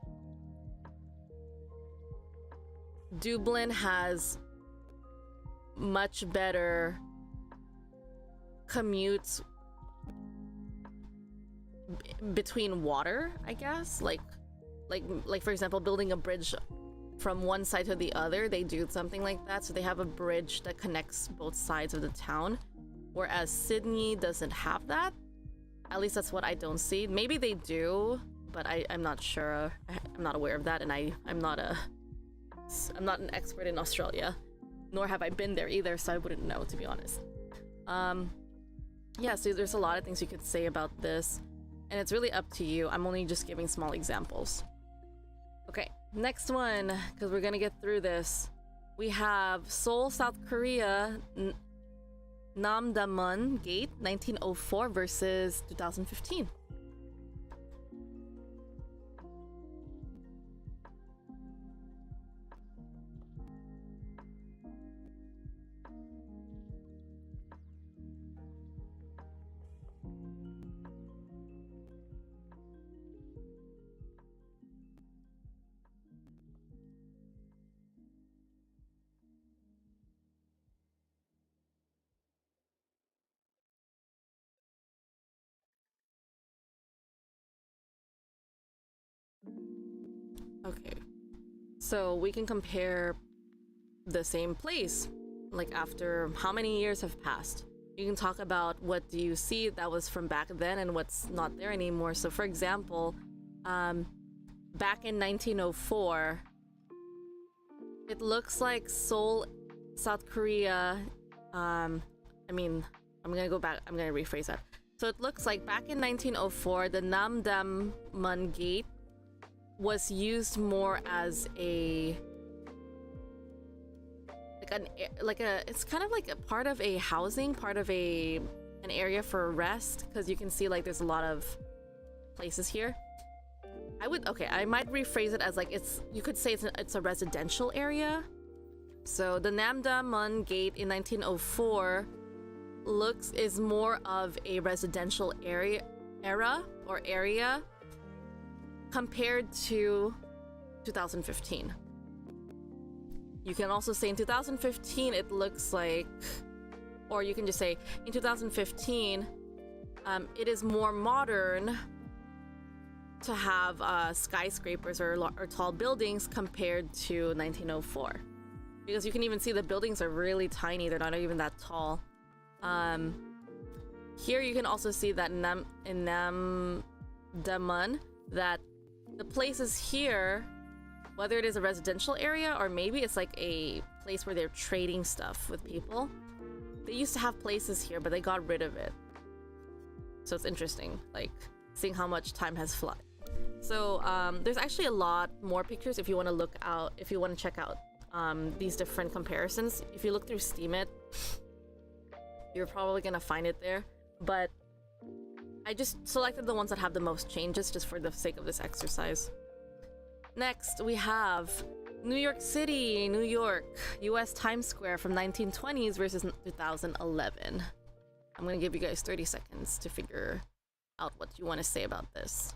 Dublin has much better commutes between water, I guess. Like for example, building a bridge from one side to the other, they do something like that. So they have a bridge that connects both sides of the town, whereas Sydney doesn't have that. At least that's what I don't see. Maybe they do, but I'm not sure. I'm not aware of that, and I'm not an expert in Australia, nor have I been there either, so I wouldn't know, to be honest. Yeah, so there's a lot of things you could say about this, and it's really up to you. I'm only just giving small examples. Okay, next one, because we're gonna get through this. We have Seoul, South Korea, Namdaemun Gate 1904 versus 2015. Okay, so we can compare the same place, like after how many years have passed. You can talk about what do you see that was from back then and what's not there anymore. So for example, back in 1904, it looks like Seoul, South Korea. I mean, I'm gonna go back, I'm gonna rephrase that. So it looks like back in 1904, the Namdaemun Gate was used more as a it's kind of like a part of a housing, part of an area for rest, because you can see like there's a lot of places here. I might rephrase it as like you could say it's a residential area. So the Namdaemun Gate in 1904 is more of a residential area compared to 2015. You can also say in 2015 it looks like, or you can just say in 2015 it is more modern to have skyscrapers or tall buildings compared to 1904, because you can even see the buildings are really tiny, they're not even that tall. Here you can also see that in Namdaemun that the places here, whether it is a residential area or maybe it's like a place where they're trading stuff with people, they used to have places here but they got rid of it. So it's interesting, like seeing how much time has flown. So there's actually a lot more pictures if you want to check out these different comparisons. If you look through Steemit, you're probably gonna find it there, but I just selected the ones that have the most changes just for the sake of this exercise. Next, we have New York City, New York, US Times Square from 1920s versus 2011. I'm gonna give you guys 30 seconds to figure out what you want to say about this.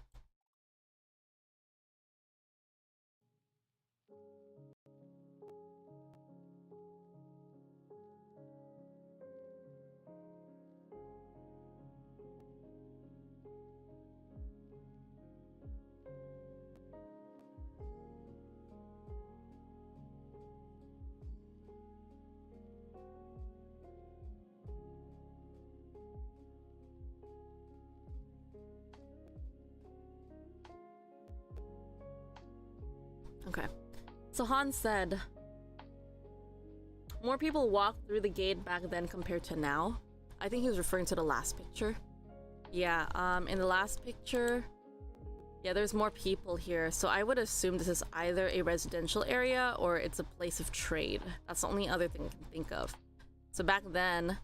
Okay, so Han said, more people walked through the gate back then compared to now. I think he was referring to the last picture. Yeah, in the last picture, yeah, there's more people here. So I would assume this is either a residential area or it's a place of trade. That's the only other thing I can think of. So back then,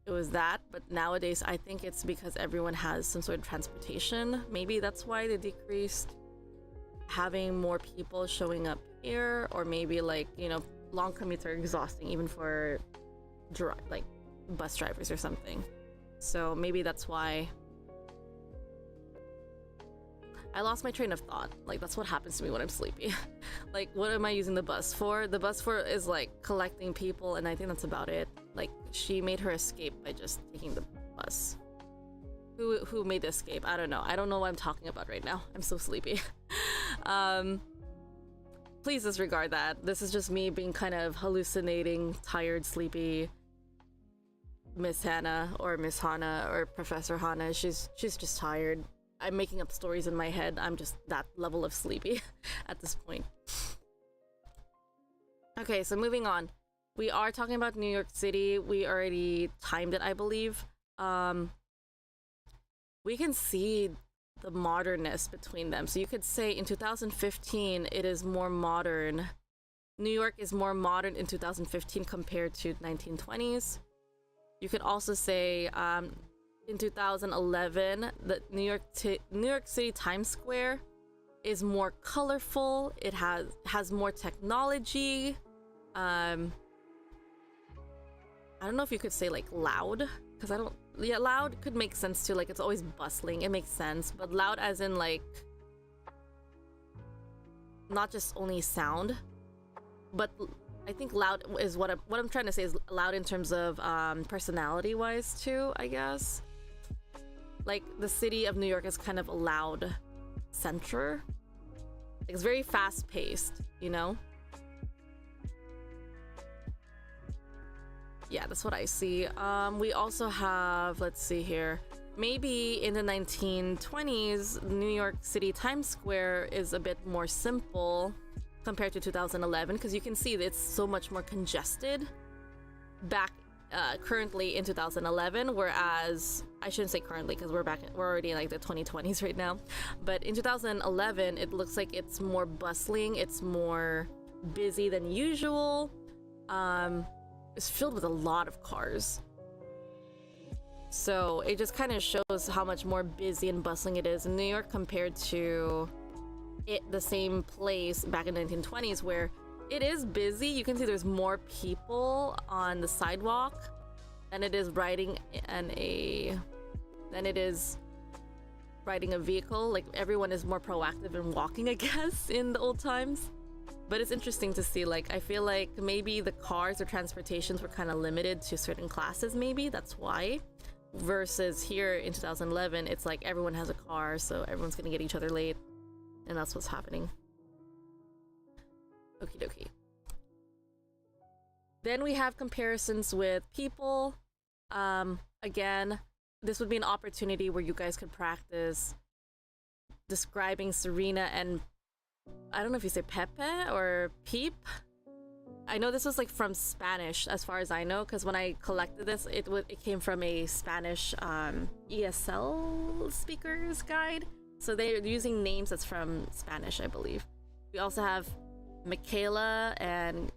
it was that, but nowadays I think it's because everyone has some sort of transportation. Maybe that's why they decreased having more people showing up here, or maybe like, you know, long commutes are exhausting even for like bus drivers or something. So maybe that's why. I lost my train of thought. Like, that's what happens to me when I'm sleepy. Like, what am I using the bus for? The bus for is like collecting people, and I think that's about it. Like, she made her escape by just taking the bus. Who made the escape? I don't know. I don't know what I'm talking about right now. I'm so sleepy. Please disregard that. This is just me being kind of hallucinating, tired, sleepy. Miss Hannah or Miss Hana or Professor Hana, she's just tired. I'm making up stories in my head. I'm just that level of sleepy at this point. Okay, so moving on. We are talking about New York City. We already timed it, I believe. We can see the modernness between them. So you could say in 2015, it is more modern. New York is more modern in 2015 compared to 1920s. You could also say in 2011, the New York City Times Square is more colorful. It has more technology. I don't know if you could say like loud, because I don't. Yeah, loud could make sense too. Like it's always bustling. It makes sense, but loud as in like not just only sound, but I think loud is what I'm trying to say is loud in terms of personality wise too, I guess. Like the city of New York is kind of a loud center. Like, it's very fast paced, you know? Yeah, that's what I see. We also have, let's see here. Maybe in the 1920s, New York City Times Square is a bit more simple compared to 2011, because you can see that it's so much more congested back currently in 2011, whereas I shouldn't say currently because we're already in like the 2020s right now, but in 2011 it looks like it's more bustling, it's more busy than usual. It's filled with a lot of cars, so it just kind of shows how much more busy and bustling it is in New York compared to the same place back in the 1920s, where it is busy. You can see there's more people on the sidewalk than it is riding a vehicle. Like everyone is more proactive in walking, I guess, in the old times. But it's interesting to see, like, I feel like maybe the cars or transportations were kind of limited to certain classes, maybe that's why. Versus here in 2011, it's like everyone has a car, so everyone's gonna get each other late, and that's what's happening. Okie dokie. Then we have comparisons with people. Again, this would be an opportunity where you guys could practice describing Serena and I don't know if you say Pepe or Peep. I know this was like from Spanish, as far as I know, because when I collected this, it came from a Spanish ESL speakers guide. So they're using names that's from Spanish, I believe. We also have Michaela and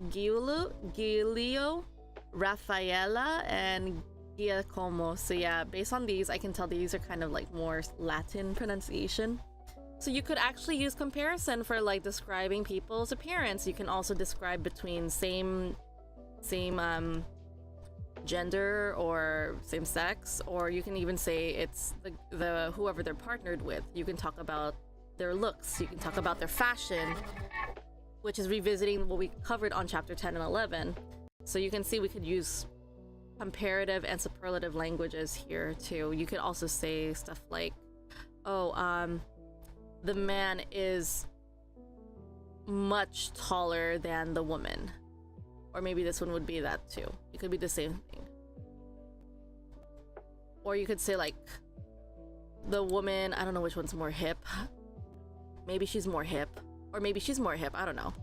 Giulio, Rafaela, and Giacomo. So yeah, based on these, I can tell these are kind of like more Latin pronunciation. So you could actually use comparison for like describing people's appearance. You can also describe between same gender or same sex, or you can even say it's the whoever they're partnered with. You can talk about their looks. You can talk about their fashion, which is revisiting what we covered on chapter 10 and 11. So you can see we could use comparative and superlative languages here too. You could also say stuff like, the man is much taller than the woman. Or maybe this one would be that too. It could be the same thing. Or you could say like, the woman, I don't know which one's more hip. Maybe she's more hip. Or maybe she's more hip, I don't know.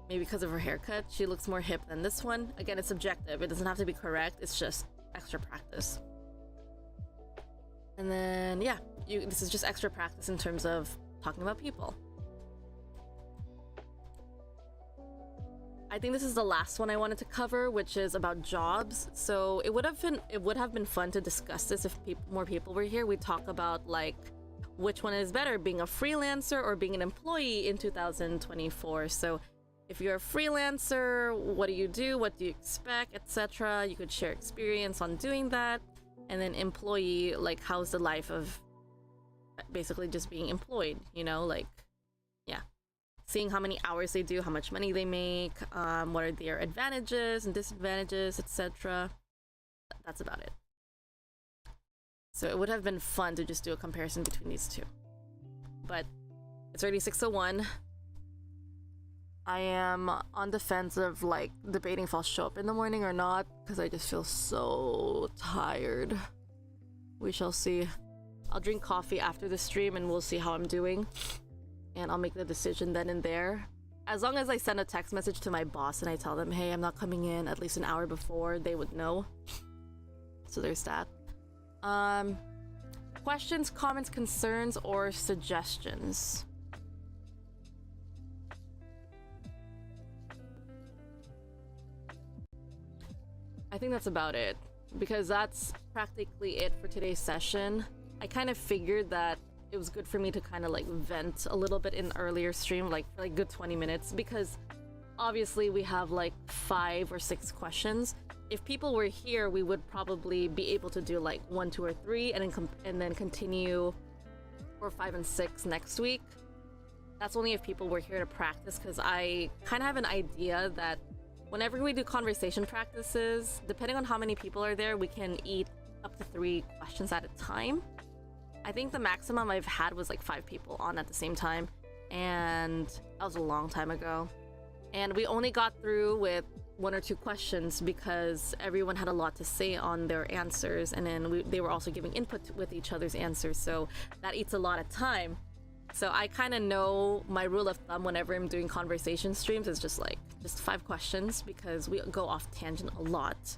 Maybe because of her haircut, she looks more hip than this one. Again, it's subjective. It doesn't have to be correct. It's just extra practice. And then, yeah, this is just extra practice in terms of talking about people. I think this is the last one I wanted to cover, which is about jobs. So it would have been fun to discuss this if more people were here. We talk about like which one is better, being a freelancer or being an employee in 2024. So if you're a freelancer, what do you do? What do you expect, etc.? You could share experience on doing that. And then employee, like how's the life of basically just being employed, you know, like, yeah, seeing how many hours they do, how much money they make, what are their advantages and disadvantages, etc. That's about it. So it would have been fun to just do a comparison between these two, but it's already 6:01. I am on the fence of like debating if I'll show up in the morning or not, because I just feel so tired. We shall see. I'll drink coffee after the stream and we'll see how I'm doing, and I'll make the decision then and there. As long as I send a text message to my boss and I tell them, hey, I'm not coming in at least an hour before, they would know. So there's that. Questions, comments, concerns, or suggestions? I think that's about it. because that's practically it for today's session. I kind of figured that it was good for me to kind of like vent a little bit in the earlier stream, like for like good 20 minutes, because obviously we have like 5 or 6 questions. If people were here, we would probably be able to do like 1, 2, or 3, and then continue for 5 and 6 next week. That's only if people were here to practice, because I kind of have an idea that whenever we do conversation practices, depending on how many people are there, we can eat up to 3 questions at a time. I think the maximum I've had was like 5 people on at the same time, and that was a long time ago. And we only got through with 1 or 2 questions because everyone had a lot to say on their answers, and then they were also giving input with each other's answers, so that eats a lot of time. So I kind of know my rule of thumb whenever I'm doing conversation streams is just 5 questions, because we go off tangent a lot.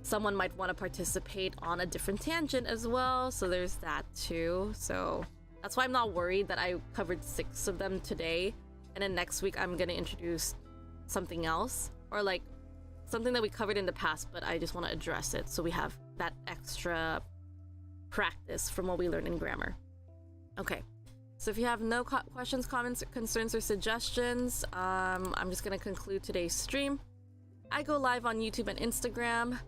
Someone might want to participate on a different tangent as well, so there's that too. So that's why I'm not worried that I covered 6 of them today, and then next week I'm gonna introduce something else, or like something that we covered in the past, but I just want to address it so we have that extra practice from what we learned in grammar. Okay, so if you have no questions, comments, concerns, or suggestions, I'm just gonna conclude today's stream. I go live on YouTube and Instagram.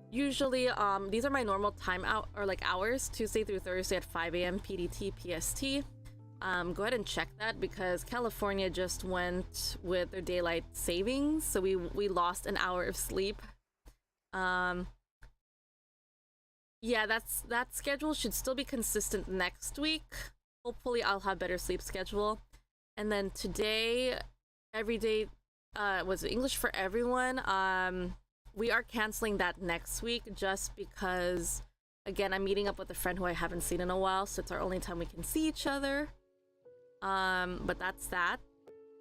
Usually, these are my normal time out, or like hours, Tuesday through Thursday at 5 a.m. PDT PST. Go ahead and check that, because California just went with their daylight savings, so we lost an hour of sleep. Yeah, that schedule should still be consistent next week. Hopefully I'll have better sleep schedule. And then today, every day, was English for everyone. We are canceling that next week just because, again, I'm meeting up with a friend who I haven't seen in a while, so it's our only time we can see each other. But that's that.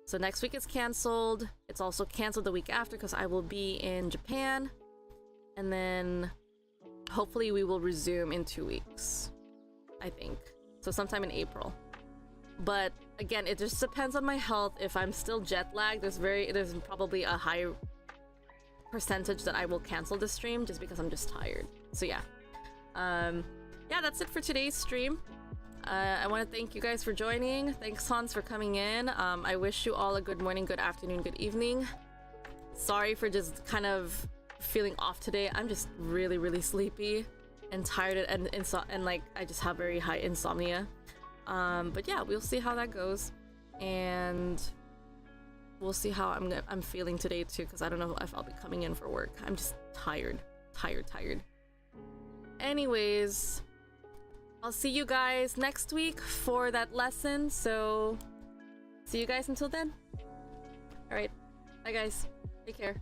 So next week is canceled. It's also canceled the week after because I will be in Japan. And then hopefully we will resume in 2 weeks, I think. So sometime in April. But again, it just depends on my health. If I'm still jet lagged, there's probably a high percentage that I will cancel the stream just because I'm just tired. So yeah. Yeah, that's it for today's stream. I want to thank you guys for joining. Thanks, Hans, for coming in. I wish you all a good morning, good afternoon, good evening. Sorry for just kind of feeling off today. I'm just really, really sleepy and tired, and like I just have very high insomnia. But yeah, we'll see how that goes, and we'll see how I'm feeling today too, because I don't know if I'll be coming in for work. I'm just tired. Anyways, I'll see you guys next week for that lesson, so see you guys until then. Alright, bye guys, take care.